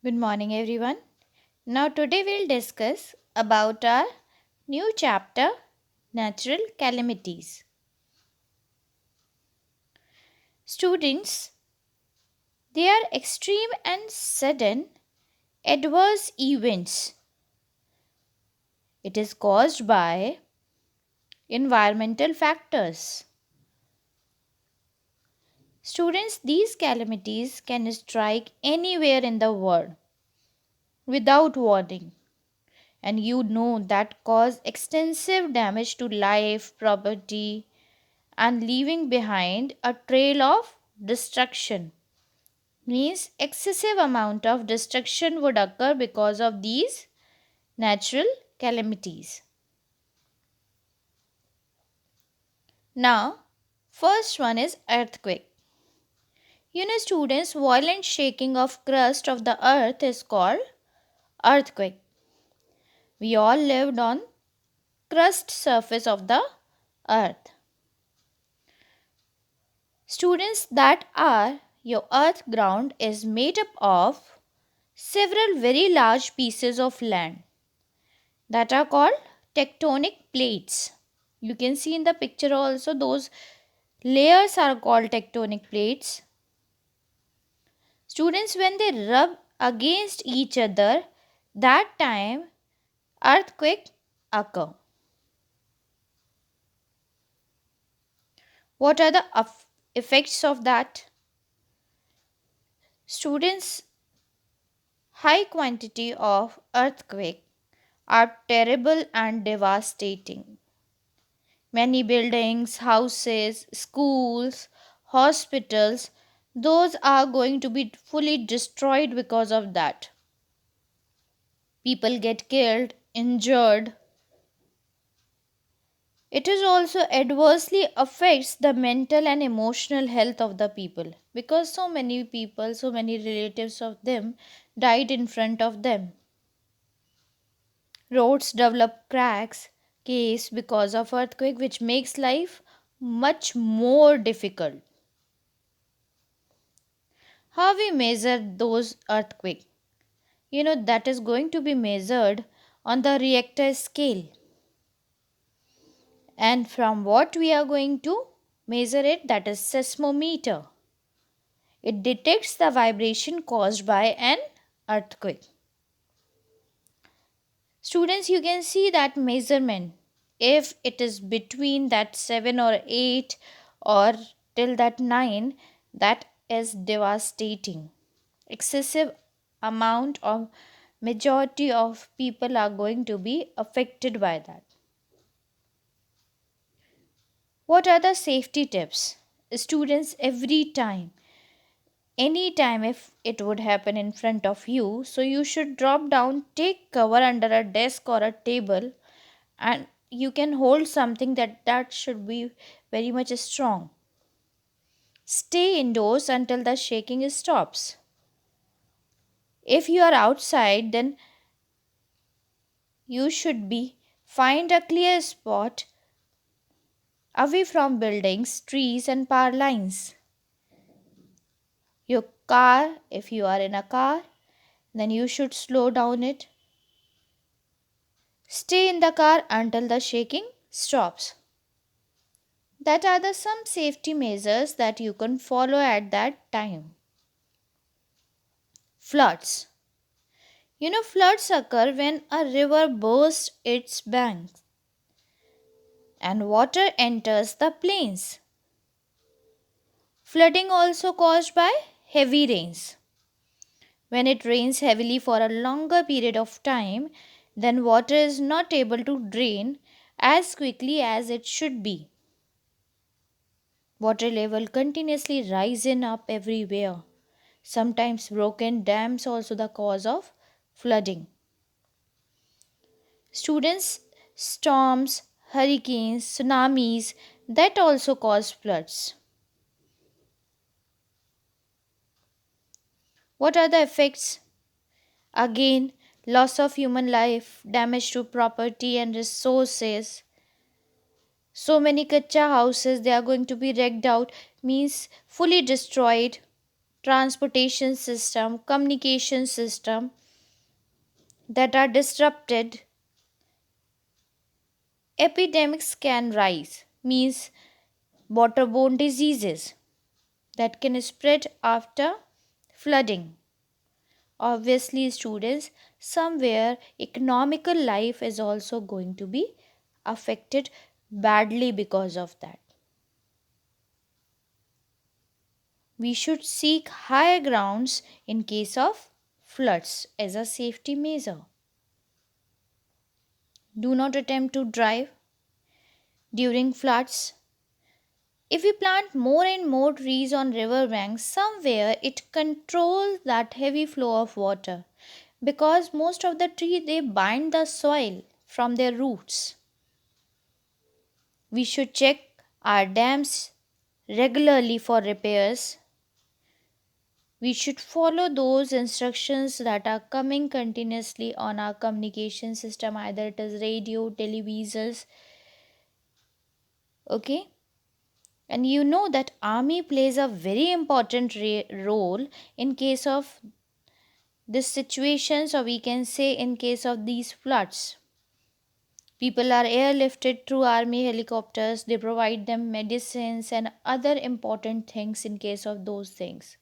Good morning everyone. Now today we'll discuss about our new chapter natural calamities. Students, they are extreme and sudden adverse events. It is caused by environmental factors. Students, these calamities can strike anywhere in the world without warning, and you know that cause extensive damage to life, property, and leaving behind a trail of destruction. Means excessive amount of destruction would occur because of these natural calamities. Now, first one is earthquake. Students, violent shaking of crust of the earth is called earthquake. We all lived on crust surface of the earth. Students, that are your earth ground is made up of several very large pieces of land that are called tectonic plates. You can see in the picture also those layers are called tectonic plates. Students, when they rub against each other, that time earthquake occur. What are the effects of that? Students, high quantity of earthquake are terrible and devastating. Many buildings, houses, schools, hospitals, those are going to be fully destroyed because of that. People get killed, injured. It is also adversely affects the mental and emotional health of the people because so many people, so many relatives of them died in front of them. Roads develop cracks, caves because of earthquake, which makes life much more difficult. How we measure those earthquake? That is going to be measured on the Richter scale. And from what we are going to measure it, that is seismometer. It detects the vibration caused by an earthquake. Students, you can see that measurement. If it is between that 7 or 8 or till that 9, that is devastating. Excessive amount of majority of people are going to be affected by that. What are the safety tips? Students, every time, anytime if it would happen in front of you, so you should drop down, take cover under a desk or a table, and you can hold something that should be very much strong. Stay indoors until the shaking stops. If you are outside, then you should be find a clear spot away from buildings, trees, and power lines. Your car, if you are in a car, then you should slow down it. Stay in the car until the shaking stops. That are the some safety measures that you can follow at that time. Floods. Floods occur when a river bursts its banks and water enters the plains. Flooding also caused by heavy rains. When it rains heavily for a longer period of time, then water is not able to drain as quickly as it should be. Water level continuously rising up everywhere. Sometimes broken dams also the cause of flooding. Students, storms, hurricanes, tsunamis that also cause floods. What are the effects? Again, loss of human life, damage to property and resources. So many kacha houses they are going to be wrecked out, means fully destroyed. transportation system, communication system that are disrupted, epidemics can rise, means waterborne diseases that can spread after flooding. Obviously, students, somewhere economical life is also going to be affected badly because of that. We should seek higher grounds in case of floods as a safety measure. Do not attempt to drive during floods. If we plant more and more trees on river banks, somewhere it controls that heavy flow of water because most of the tree they bind the soil from their roots. We should check our dams regularly for repairs. We should follow those instructions that are coming continuously on our communication system, either it is radio, televisors, okay? And you know that army plays a very important role in case of this situations, or we can say in case of these floods. People are airlifted through army helicopters. They provide them medicines and other important things in case of those things.